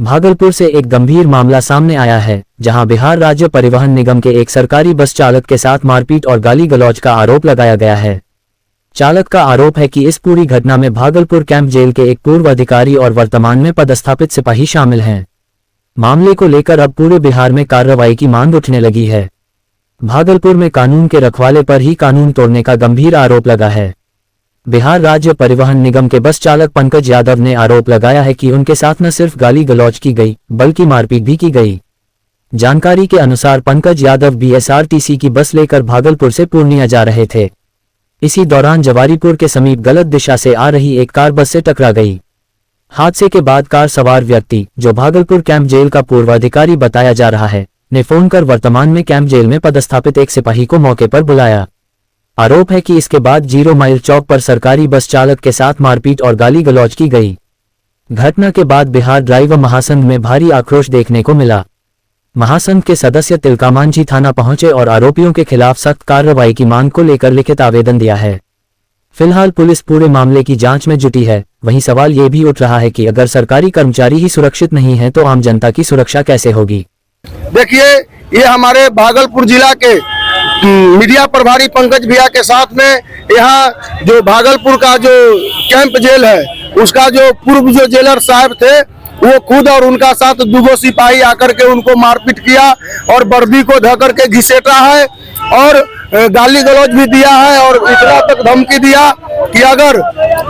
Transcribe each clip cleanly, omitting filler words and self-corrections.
भागलपुर से एक गंभीर मामला सामने आया है, जहां बिहार राज्य परिवहन निगम के एक सरकारी बस चालक के साथ मारपीट और गाली गलौज का आरोप लगाया गया है। चालक का आरोप है कि इस पूरी घटना में भागलपुर कैंप जेल के एक पूर्व अधिकारी और वर्तमान में पदस्थापित सिपाही शामिल हैं। मामले को लेकर अब पूरे बिहार में कार्रवाई की मांग उठने लगी है। भागलपुर में कानून के रखवाले पर ही कानून तोड़ने का गंभीर आरोप लगा है। बिहार राज्य परिवहन निगम के बस चालक पंकज यादव ने आरोप लगाया है कि उनके साथ न सिर्फ गाली गलौज की गई, बल्कि मारपीट भी की गई। जानकारी के अनुसार पंकज यादव बीएसआरटीसी की बस लेकर भागलपुर से पूर्णिया जा रहे थे। इसी दौरान जवारीपुर के समीप गलत दिशा से आ रही एक कार बस से टकरा गई। हादसे के बाद कार सवार व्यक्ति, जो भागलपुर कैंप जेल का पूर्व अधिकारी बताया जा रहा है, ने फोन कर वर्तमान में कैंप जेल में पदस्थापित एक सिपाही को मौके पर बुलाया। आरोप है कि इसके बाद 0 माइल चौक पर सरकारी बस चालक के साथ मारपीट और गाली गलौज की गई। घटना के बाद बिहार ड्राइवर महासंघ में भारी आक्रोश देखने को मिला। महासंघ के सदस्य तिलकामांझी थाना पहुंचे और आरोपियों के खिलाफ सख्त कार्रवाई की मांग को लेकर लिखित आवेदन दिया है। फिलहाल पुलिस पूरे मामले की जांच में जुटी है। वहीं सवाल ये भी उठ रहा है कि अगर सरकारी कर्मचारी ही सुरक्षित नहीं है तो आम जनता की सुरक्षा कैसे होगी। देखिए, ये हमारे भागलपुर जिला के मीडिया प्रभारी पंकज भैया के साथ में यहाँ जो भागलपुर का जो कैंप जेल है, उसका जो पूर्व जो जेलर साहब थे, वो खुद और उनका साथ 2 सिपाही आकर के उनको मारपीट किया और वर्दी को ध करके घिसेटा है और गाली गलौज भी दिया है और इतना तक धमकी दिया कि अगर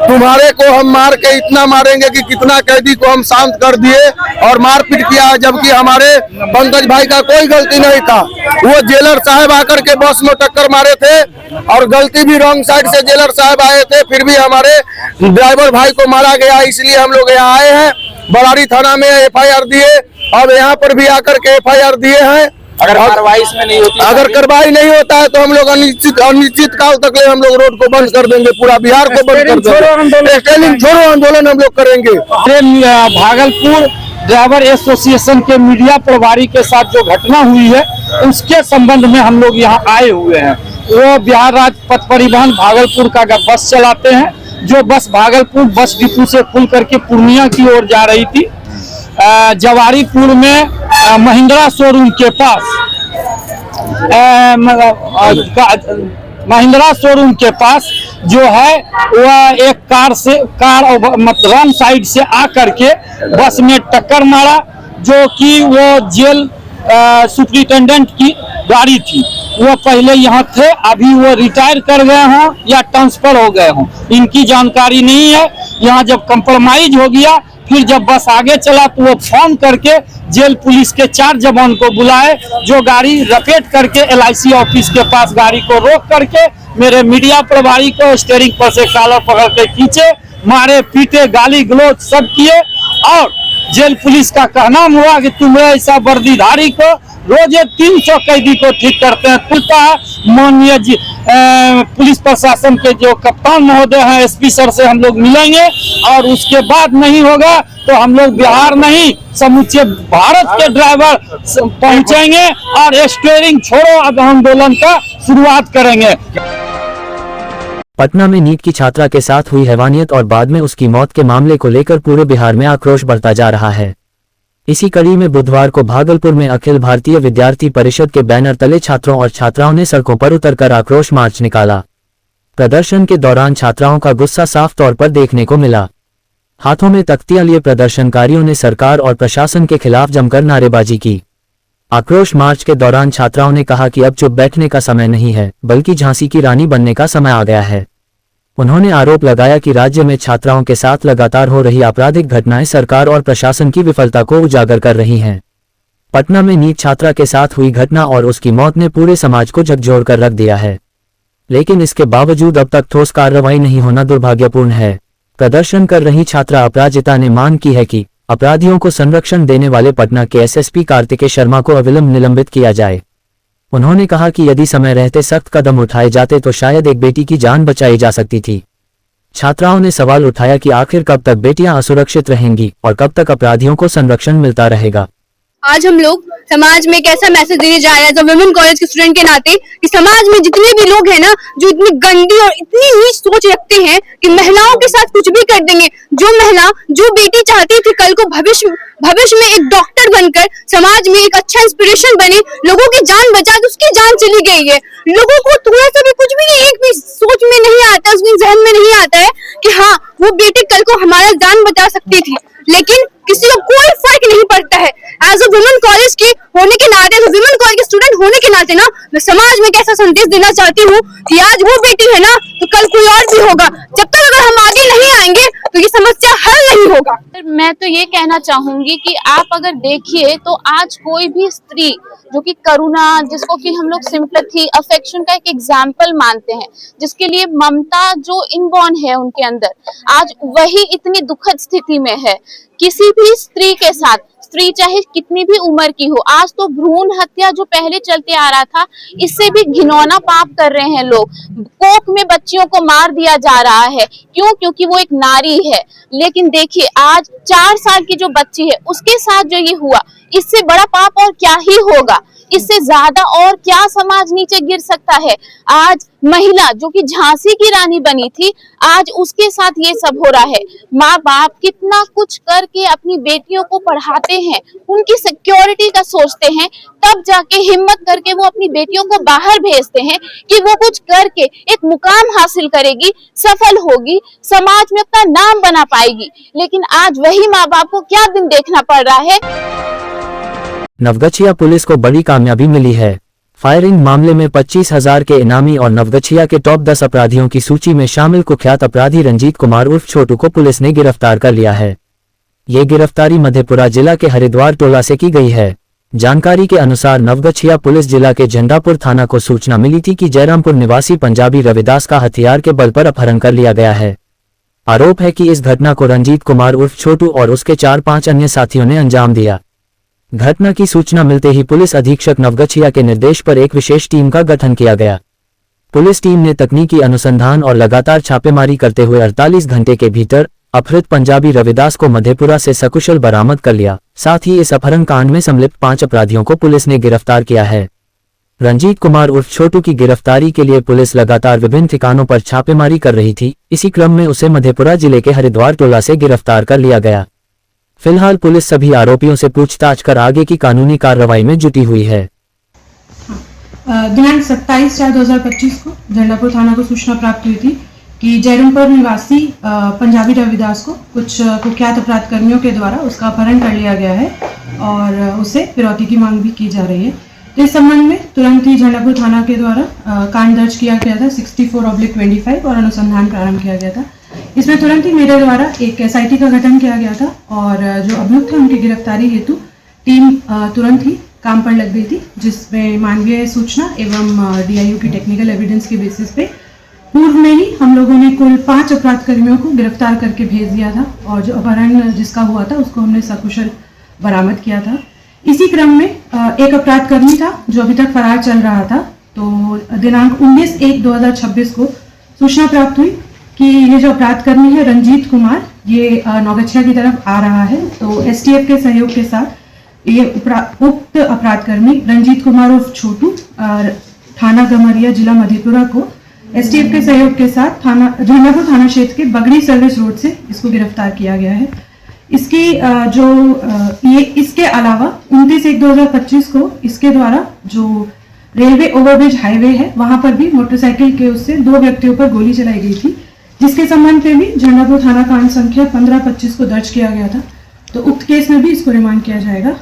तुम्हारे को हम मार के इतना मारेंगे कि कितना कैदी को हम शांत कर दिए और मारपीट किया है। जबकि हमारे पंकज भाई का कोई गलती नहीं था। वो जेलर साहब आकर के बस में टक्कर मारे थे और गलती भी रॉन्ग साइड से जेलर साहब आए थे, फिर भी हमारे ड्राइवर भाई को मारा गया। इसलिए हम लोग यहाँ आए हैं, बरारी थाना में FIR दिए और यहाँ पर भी आकर के FIR दिए हैं। अगर कार्रवाई इसमें नहीं होती, अगर कार्रवाई नहीं होता है तो हम लोग अनिश्चित काल तक ले हम लोग रोड को बंद कर देंगे, पूरा बिहार को बंद कर देंगे। स्टेलिंग छोड़ो आंदोलन हम लोग करेंगे। भागलपुर ड्राइवर एसोसिएशन के मीडिया प्रभारी के साथ जो घटना हुई है, उसके संबंध में हम लोग यहाँ आए हुए हैं। वो बिहार राज्य पथ परिवहन भागलपुर का बस चलाते हैं। जो बस भागलपुर बस डिपो से खुल करके पूर्णिया की ओर जा रही थी। जवारीपुर में महिंद्रा शोरूम के पास महिंद्रा शोरूम के पास जो है वह एक कार रॉन्ग साइड से आकर के बस में टक्कर मारा, जो कि वो जेल सुप्रिंटेंडेंट की गाड़ी थी। वो पहले यहाँ थे, अभी वो रिटायर कर गए हों या ट्रांसफर हो गए हों, इनकी जानकारी नहीं है। यहाँ जब कंप्रोमाइज हो गया, फिर जब बस आगे चला तो वो फोन करके जेल पुलिस के 4 जवान को बुलाए, जो गाड़ी रपेट करके LIC ऑफिस के पास गाड़ी को रोक करके मेरे मीडिया प्रभारी को स्टीयरिंग पर से कॉलर पकड़ के खींचे, मारे, पीटे, गाली गलौज सब किए। और जेल पुलिस का कहना हुआ कि तुम्हें ऐसा वर्दीधारी को रोजे 300 कैदी को ठीक करते हैं। खुलता है माननीय पुलिस प्रशासन के जो कप्तान महोदय हैं, SP सर से हम लोग मिलेंगे और उसके बाद नहीं होगा तो हम लोग बिहार नहीं समूचे भारत के ड्राइवर पहुंचेंगे और स्टीयरिंग छोड़ो अब आंदोलन का शुरुआत करेंगे। पटना में नीट की छात्रा के साथ हुई हैवानियत और बाद में उसकी मौत के मामले को लेकर पूरे बिहार में आक्रोश बढ़ता जा रहा है। इसी कड़ी में बुधवार को भागलपुर में अखिल भारतीय विद्यार्थी परिषद के बैनर तले छात्रों और छात्राओं ने सड़कों पर उतरकर आक्रोश मार्च निकाला। प्रदर्शन के दौरान छात्राओं का गुस्सा साफ तौर पर देखने को मिला। हाथों में तख्तियां लिए प्रदर्शनकारियों ने सरकार और प्रशासन के खिलाफ जमकर नारेबाजी की। आक्रोश मार्च के दौरान छात्राओं ने कहा कि अब चुप बैठने का समय नहीं है, बल्कि झांसी की रानी बनने का समय आ गया है। उन्होंने आरोप लगाया कि राज्य में छात्राओं के साथ लगातार हो रही आपराधिक घटनाएं सरकार और प्रशासन की विफलता को उजागर कर रही हैं। पटना में नीट छात्रा के साथ हुई घटना और उसकी मौत ने पूरे समाज को झकझोर कर रख दिया है, लेकिन इसके बावजूद अब तक ठोस कार्रवाई नहीं होना दुर्भाग्यपूर्ण है। प्रदर्शन कर रही छात्रा अपराजिता ने मांग की है कि अपराधियों को संरक्षण देने वाले पटना के SSP कार्तिकेय शर्मा को अविलंब निलंबित किया जाए। उन्होंने कहा कि यदि समय रहते सख्त कदम उठाए जाते तो शायद एक बेटी की जान बचाई जा सकती थी। छात्राओं ने सवाल उठाया कि आखिर कब तक बेटियां असुरक्षित रहेंगी और कब तक अपराधियों को संरक्षण मिलता रहेगा। आज हम लोग समाज में कैसा मैसेज देने जा रहे हैं एज वुमेन कॉलेज के स्टूडेंट के नाते कि समाज में जितने भी लोग हैं ना जो इतनी गंदी और इतनी नीच सोच रखते हैं कि महिलाओं के साथ कुछ भी कर देंगे, जो महिला जो बेटी चाहती थी कल को भविष्य में एक डॉक्टर बनकर समाज में एक अच्छा इंस्पिरेशन बने, लोगों की जान बचा तो उसकी जान चली गई है। लोगों को थोड़ा सा भी कुछ भी एक भी सोच में नहीं आता, उसके जहन में नहीं आता है कि हाँ वो बेटी कल को हमारा जान बचा सकती थी, लेकिन किसी को कोई फर्क नहीं पड़ता है। एज अ वुमेन कॉलेज की होने के नाते, एज अ वुमेन कॉलेज के स्टूडेंट होने के नाते ना मैं समाज में कैसा संदेश देना चाहती हूँ कि आज वो बेटी है ना तो कल कोई और भी होगा। जब तक अगर हम आगे नहीं आएंगे तो ये समस्या हल नहीं होगा। मैं तो ये कहना चाहूंगी कि आप अगर देखिए तो आज कोई भी स्त्री जो कि करुणा, जिसको कि हम लोग सिंपैथी, अफेक्शन का एक एग्जाम्पल मानते हैं, जिसके लिए ममता जो इनबॉर्न है उनके अंदर, आज वही इतनी दुखद स्थिति में है। किसी भी स्त्री के साथ, स्त्री चाहे कितनी भी उम्र की हो, आज तो भ्रूण हत्या जो पहले चलते आ रहा था, इससे भी घिनौना पाप कर रहे हैं लोग। कोख में बच्चियों को मार दिया जा रहा है, क्यों? क्योंकि वो एक नारी है। लेकिन देखिए आज 4 साल की जो बच्ची है उसके साथ जो ये हुआ, इससे बड़ा पाप और क्या ही होगा, इससे ज्यादा और क्या समाज नीचे गिर सकता है। आज महिला जो कि झांसी की रानी बनी थी, आज उसके साथ ये सब हो रहा है। माँ बाप कितना कुछ करके अपनी बेटियों को पढ़ाते हैं, उनकी सिक्योरिटी का सोचते हैं, तब जाके हिम्मत करके वो अपनी बेटियों को बाहर भेजते हैं कि वो कुछ करके एक मुकाम हासिल करेगी, सफल होगी, समाज में अपना नाम बना पाएगी। लेकिन आज वही माँ बाप को क्या दिन देखना पड़ रहा है। नवगछिया पुलिस को बड़ी कामयाबी मिली है। फायरिंग मामले में 25,000 के इनामी और नवगछिया के टॉप 10 अपराधियों की सूची में शामिल कुख्यात अपराधी रंजीत कुमार उर्फ छोटू को पुलिस ने गिरफ्तार कर लिया है। ये गिरफ्तारी मधेपुरा जिला के हरिद्वार टोला से की गई है। जानकारी के अनुसार नवगछिया पुलिस जिला के झंडापुर थाना को सूचना मिली थी कि जयरामपुर निवासी पंजाबी रविदास का हथियार के बल पर अपहरण कर लिया गया है। आरोप है कि इस घटना को रंजीत कुमार उर्फ छोटू और उसके 4-5 अन्य साथियों ने अंजाम दिया। घटना की सूचना मिलते ही पुलिस अधीक्षक नवगछिया के निर्देश पर एक विशेष टीम का गठन किया गया। पुलिस टीम ने तकनीकी अनुसंधान और लगातार छापेमारी करते हुए 48 घंटे के भीतर अपहृत पंजाबी रविदास को मधेपुरा से सकुशल बरामद कर लिया। साथ ही इस अपहरण कांड में संलिप्त 5 अपराधियों को पुलिस ने गिरफ्तार किया है। रंजीत कुमार उर्फ छोटू की गिरफ्तारी के लिए पुलिस लगातार विभिन्न ठिकानों पर छापेमारी कर रही थी। इसी क्रम में उसे मधेपुरा जिले के हरिद्वार टोला से गिरफ्तार कर लिया गया। फिलहाल पुलिस सभी आरोपियों से पूछताछ कर आगे की कानूनी कार्रवाई में जुटी हुई है। दिनांक 27/4/2025 को झंडापुर थाना को सूचना प्राप्त हुई थी कि जयरामपुर निवासी पंजाबी रविदास को कुछ कुख्यात अपराध कर्मियों के द्वारा उसका अपहरण कर लिया गया है और उससे फिरौती की मांग भी की जा रही है। तो इस संबंध में तुरंत ही झंडापुर थाना के द्वारा कांड दर्ज किया गया था 64/25 और अनुसंधान प्रारंभ किया गया था। इसमें तुरंत ही मेरे द्वारा एक SIT का गठन किया गया था और जो अभियुक्त है उनकी गिरफ्तारी हेतु टीम तुरंत ही काम पर लग गई थी, जिसमें मानवीय सूचना एवं DIU की टेक्निकल एविडेंस के बेसिस पे पूर्व में ही हम लोगों ने कुल 5 अपराध कर्मियों को गिरफ्तार करके भेज दिया था और जो अपहरण जिसका हुआ था उसको हमने सकुशल बरामद किया था। इसी क्रम में एक अपराध कर्मी था जो अभी तक फरार चल रहा था। तो दिनांक 19/1/2026 को सूचना प्राप्त हुई कि ये जो अपराध कर्मी है रंजीत कुमार, ये नौगछिया की तरफ आ रहा है। तो STF के सहयोग के साथ ये उक्त अपराध कर्मी रंजीत कुमार उर्फ छोटू थाना गमरिया जिला मधेपुरा को STF के सहयोग के साथ झंडापुर थाना क्षेत्र के बगड़ी सर्विस रोड से इसको गिरफ्तार किया गया है। इसकी इसके अलावा 29/1/2025 को इसके द्वारा जो रेलवे ओवरब्रिज हाईवे है वहां पर भी मोटरसाइकिल के उससे 2 व्यक्तियों पर गोली चलाई गई थी, जिसके संबंध में भी झंडापुर थाना कांड संख्या 15/25 को दर्ज किया गया था। तो उक्त केस में भी इसको रिमांड किया जाएगा।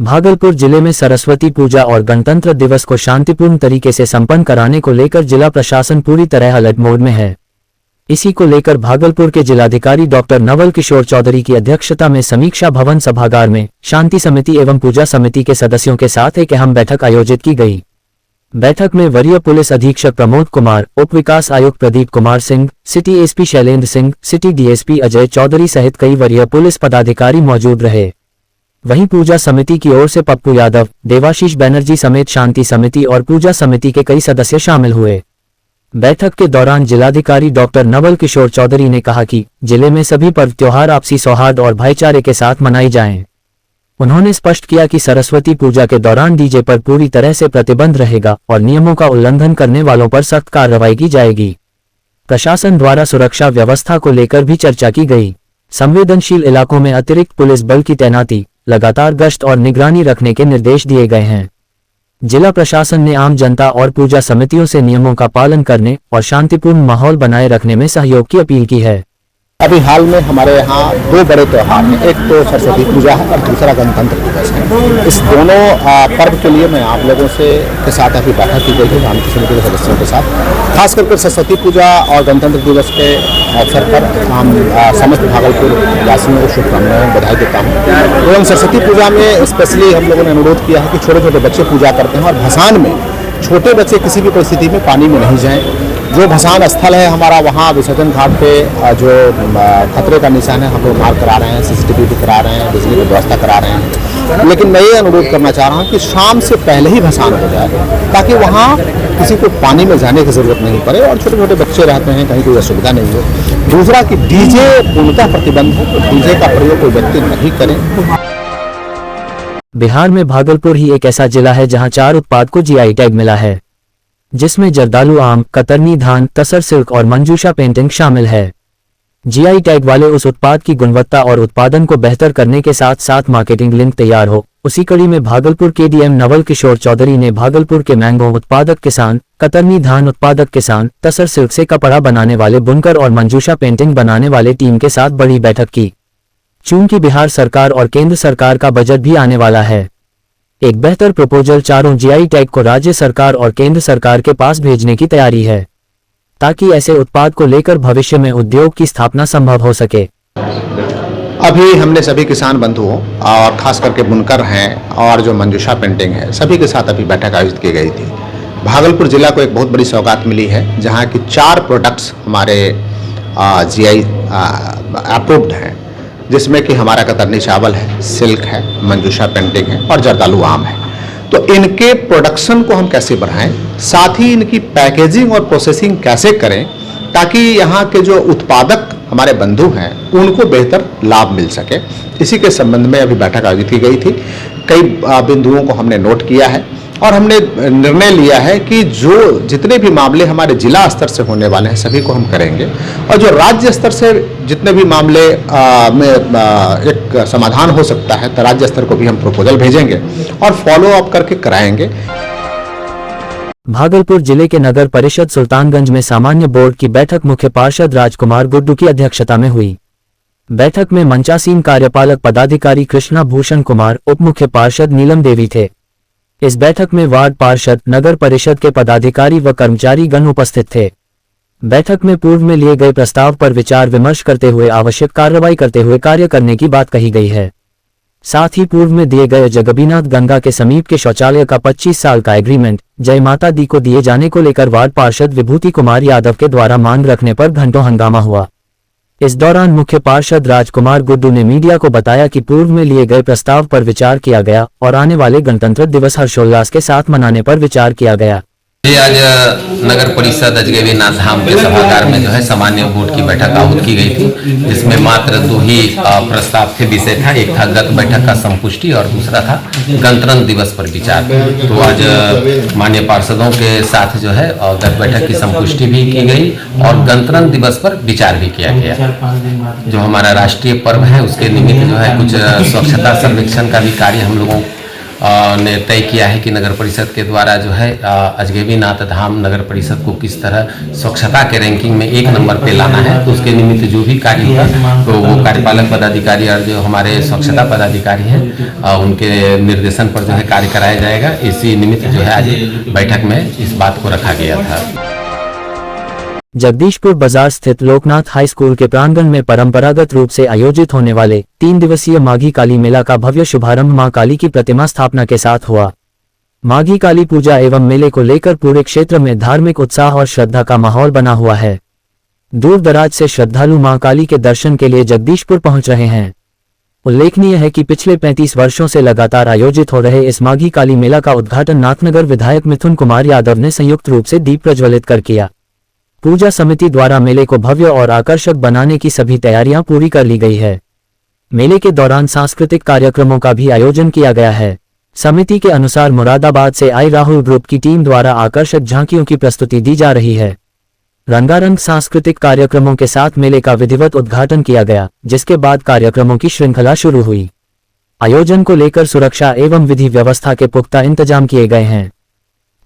भागलपुर जिले में सरस्वती पूजा और गणतंत्र दिवस को शांतिपूर्ण तरीके से संपन्न कराने को लेकर जिला प्रशासन पूरी तरह अलर्ट मोड में है। इसी को लेकर भागलपुर के जिलाधिकारी डॉक्टर नवल किशोर चौधरी की अध्यक्षता में समीक्षा भवन सभागार में शांति समिति एवं पूजा समिति के सदस्यों के साथ एक अहम बैठक आयोजित की गई। बैठक में वरीय पुलिस अधीक्षक प्रमोद कुमार, उप विकास आयुक्त Pradeep Kumar Singh, city SP Shailendra Singh, city DSP Ajay Chaudhary सहित कई वरीय पुलिस पदाधिकारी मौजूद रहे। वहीं पूजा समिति की ओर से पप्पू यादव, देवाशीष बनर्जी समेत शांति समिति और पूजा समिति के कई सदस्य शामिल हुए। बैठक के दौरान जिलाधिकारी डॉक्टर नवल किशोर चौधरी ने कहा कि जिले में सभी पर्व त्योहार आपसी सौहार्द और भाईचारे के साथ मनाई जाएं। उन्होंने स्पष्ट किया कि सरस्वती पूजा के दौरान डीजे पर पूरी तरह से प्रतिबंध रहेगा और नियमों का उल्लंघन करने वालों पर सख्त कार्रवाई की जाएगी। प्रशासन द्वारा सुरक्षा व्यवस्था को लेकर भी चर्चा की गई। संवेदनशील इलाकों में अतिरिक्त पुलिस बल की तैनाती, लगातार गश्त और निगरानी रखने के निर्देश दिए गए हैं। जिला प्रशासन ने आम जनता और पूजा समितियों से नियमों का पालन करने और शांतिपूर्ण माहौल बनाए रखने में सहयोग की अपील की है। अभी हाल में हमारे यहाँ 2 बड़े त्यौहार हैं, एक तो सरस्वती पूजा है और दूसरा गणतंत्र दिवस है। इस दोनों पर्व के लिए मैं आप लोगों के साथ अभी बैठक की गई है शांति समिति के सदस्यों के साथ। खास करके सरस्वती पूजा और गणतंत्र दिवस के अवसर पर हम समस्त भागलपुर वासियों को शुभकामनाएं बधाई देता हूँ। एवं सरस्वती पूजा में स्पेशली हम लोगों ने अनुरोध किया है कि छोटे छोटे बच्चे पूजा करते हैं और भसान में छोटे बच्चे किसी भी परिस्थिति में पानी में नहीं जाएं। जो भसान स्थल है हमारा, वहाँ विसर्जन घाट पे जो खतरे का निशान है हम लोग मार्क करा रहे हैं, CCTV भी करा रहे हैं, बिजली की व्यवस्था करा रहे हैं। लेकिन मैं ये अनुरोध करना चाह रहा हूँ कि शाम से पहले ही भसान हो जाए ताकि वहाँ किसी को पानी में जाने की जरूरत नहीं पड़े और छोटे छोटे बच्चे रहते हैं, कहीं कोई असुविधा नहीं हो। दूसरा कि डीजे पूर्णतः प्रतिबंध है, तो डीजे का प्रयोग कोई व्यक्ति नहीं करे। बिहार में भागलपुर ही एक ऐसा जिला है जहां 4 उत्पाद को GI टैग मिला है, जिसमें जर्दालू आम, कतरनी धान, तसर सिल्क और मंजूषा पेंटिंग शामिल है। GI टैग वाले उस उत्पाद की गुणवत्ता और उत्पादन को बेहतर करने के साथ साथ मार्केटिंग लिंक तैयार हो, उसी कड़ी में भागलपुर के DM नवल किशोर चौधरी ने भागलपुर के मैंगो उत्पादक किसान, कतरनी धान उत्पादक किसान, तसर सिल्क से कपड़ा बनाने वाले बुनकर और मंजूषा पेंटिंग बनाने वाले टीम के साथ बड़ी बैठक की। चूंकि बिहार सरकार और केंद्र सरकार का बजट भी आने वाला है, एक बेहतर प्रपोजल चारों GI टैग को राज्य सरकार और केंद्र सरकार के पास भेजने की तैयारी है, ताकि ऐसे उत्पाद को लेकर भविष्य में उद्योग की स्थापना संभव हो सके। अभी हमने सभी किसान बंधुओं और खास करके बुनकर हैं और जो मंजूषा पेंटिंग है, सभी के साथ अभी बैठक आयोजित की गई थी। भागलपुर जिला को एक बहुत बड़ी सौगात मिली है, जहां की 4 प्रोडक्ट्स हमारे GI अप्रूव्ड हैं, जिसमें कि हमारा कतरनी चावल है, सिल्क है, मंजूषा पेंटिंग है और जर्दालू आम है। तो इनके प्रोडक्शन को हम कैसे बढ़ाएं, साथ ही इनकी पैकेजिंग और प्रोसेसिंग कैसे करें ताकि यहाँ के जो उत्पादक हमारे बंधु हैं उनको बेहतर लाभ मिल सके, इसी के संबंध में अभी बैठक आयोजित की गई थी। कई बिंदुओं को हमने नोट किया है और हमने निर्णय लिया है कि जो जितने भी मामले हमारे जिला स्तर से होने वाले हैं सभी को हम करेंगे और जो राज्य स्तर से जितने भी मामले में एक समाधान हो सकता है तो राज्य स्तर को भी हम प्रपोजल भेजेंगे और फॉलो अप करके कराएंगे। भागलपुर जिले के नगर परिषद सुल्तानगंज में सामान्य बोर्ड की बैठक मुख्य पार्षद राजकुमार गुड्डू की अध्यक्षता में हुई। बैठक में मंचासीन कार्यपालक पदाधिकारी कृष्णा भूषण कुमार, उप मुख्य पार्षद नीलम देवी थे। इस बैठक में वार्ड पार्षद, नगर परिषद के पदाधिकारी व कर्मचारी गण उपस्थित थे। बैठक में पूर्व में लिए गए प्रस्ताव पर विचार विमर्श करते हुए आवश्यक कार्रवाई करते हुए कार्य करने की बात कही गई है। साथ ही पूर्व में दिए गए जगबीनाथ गंगा के समीप के शौचालय का 25 साल का एग्रीमेंट जय माता दी को दिए जाने को लेकर वार्ड पार्षद विभूति कुमार यादव के द्वारा मांग रखने पर घंटों हंगामा हुआ। इस दौरान मुख्य पार्षद राजकुमार गुड्डू ने मीडिया को बताया कि पूर्व में लिए गए प्रस्ताव पर विचार किया गया और आने वाले गणतंत्र दिवस हर्षोल्लास के साथ मनाने पर विचार किया गया। आज नगर परिषद अजगैबीनाथ धाम के सभागार में जो है सामान्य बोर्ड की बैठक आहूत की गई थी, जिसमें मात्र 2 ही प्रस्ताव के विषय था। एक था गत बैठक का संपुष्टि और दूसरा था गणतंत्र दिवस पर विचार। तो आज माननीय पार्षदों के साथ जो है गत बैठक की संपुष्टि भी की गई और गणतंत्र दिवस पर विचार भी किया गया। जो हमारा राष्ट्रीय पर्व है उसके निमित्त जो है कुछ स्वच्छता सर्वेक्षण का भी कार्य हम लोगों ने तय किया है कि नगर परिषद के द्वारा जो है अजगैबीनाथ धाम नगर परिषद को किस तरह स्वच्छता के रैंकिंग में 1 नंबर पे लाना है। तो उसके निमित्त जो भी कार्य होगा तो वो कार्यपालक पदाधिकारी और जो हमारे स्वच्छता पदाधिकारी हैं उनके निर्देशन पर जो है कार्य कराया जाएगा। इसी निमित्त जो है आज बैठक में इस बात को रखा गया था। जगदीशपुर बाजार स्थित लोकनाथ हाई स्कूल के प्रांगण में परंपरागत रूप से आयोजित होने वाले 3 दिवसीय माघी काली मेला का भव्य शुभारंभ मां काली की प्रतिमा स्थापना के साथ हुआ। माघी काली पूजा एवं मेले को लेकर पूरे क्षेत्र में धार्मिक उत्साह और श्रद्धा का माहौल बना हुआ है। दूर दराज से श्रद्धालु मां काली के दर्शन के लिए जगदीशपुर पहुंच रहे हैं। उल्लेखनीय है कि पिछले 35 वर्षों से लगातार आयोजित हो रहे इस माघी काली मेला का उद्घाटन नाथनगर विधायक मिथुन कुमार यादव ने संयुक्त रूप से दीप प्रज्वलित कर किया। पूजा समिति द्वारा मेले को भव्य और आकर्षक बनाने की सभी तैयारियां पूरी कर ली गई है। मेले के दौरान सांस्कृतिक कार्यक्रमों का भी आयोजन किया गया है। समिति के अनुसार मुरादाबाद से आई राहुल ग्रुप की टीम द्वारा आकर्षक झांकियों की प्रस्तुति दी जा रही है। रंगारंग सांस्कृतिक कार्यक्रमों के साथ मेले का विधिवत उद्घाटन किया गया, जिसके बाद कार्यक्रमों की श्रृंखला शुरू हुई। आयोजन को लेकर सुरक्षा एवं विधि व्यवस्था के पुख्ता इंतजाम किए गए हैं।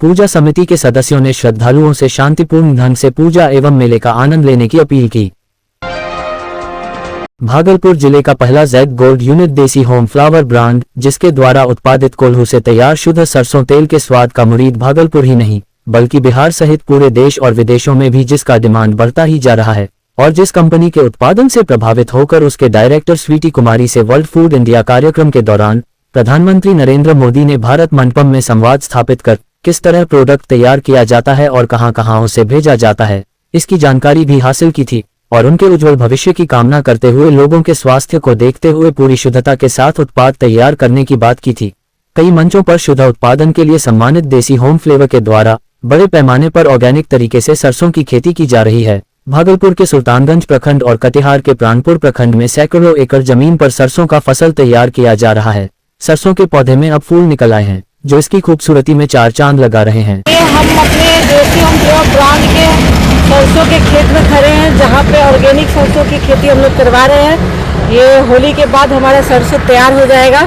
पूजा समिति के सदस्यों ने श्रद्धालुओं से शांतिपूर्ण ढंग से पूजा एवं मेले का आनंद लेने की अपील की। भागलपुर जिले का पहला जेड गोल्ड यूनिट देसी होम फ्लावर ब्रांड, जिसके द्वारा उत्पादित कोल्हू से तैयार शुद्ध सरसों तेल के स्वाद का मुरीद भागलपुर ही नहीं बल्कि बिहार सहित पूरे देश और विदेशों में भी जिसका डिमांड बढ़ता ही जा रहा है, और जिस कंपनी के उत्पादन से प्रभावित होकर उसके डायरेक्टर स्वीटी कुमारी से वर्ल्ड फूड इंडिया कार्यक्रम के दौरान प्रधानमंत्री नरेंद्र मोदी ने भारत मंडपम में संवाद स्थापित कर किस तरह प्रोडक्ट तैयार किया जाता है और कहां-कहां उसे भेजा जाता है, इसकी जानकारी भी हासिल की थी और उनके उज्जवल भविष्य की कामना करते हुए लोगों के स्वास्थ्य को देखते हुए पूरी शुद्धता के साथ उत्पाद तैयार करने की बात की थी। कई मंचों पर शुद्ध उत्पादन के लिए सम्मानित देसी होम फ्लेवर के द्वारा बड़े पैमाने पर ऑर्गेनिक तरीके से सरसों की खेती की जा रही है। भागलपुर के सुल्तानगंज प्रखंड और कटिहार के प्राणपुर प्रखंड में सैकड़ों एकड़ जमीन पर सरसों का फसल तैयार किया जा रहा है। सरसों के पौधे में अब फूल निकल आए हैं, जो इसकी खूबसूरती में चार चांद लगा रहे हैं। हम अपने देसी होम फ्लेवर ब्रांड के सरसों के खेत में खड़े हैं, जहाँ पे ऑर्गेनिक सरसों की खेती हम लोग करवा रहे हैं। ये होली के बाद हमारा सरसों तैयार हो जाएगा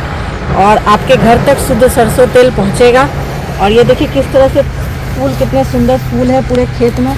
और आपके घर तक शुद्ध सरसों तेल पहुँचेगा। और ये देखिए किस तरह से फूल, कितने सुंदर फूल है पूरे खेत में।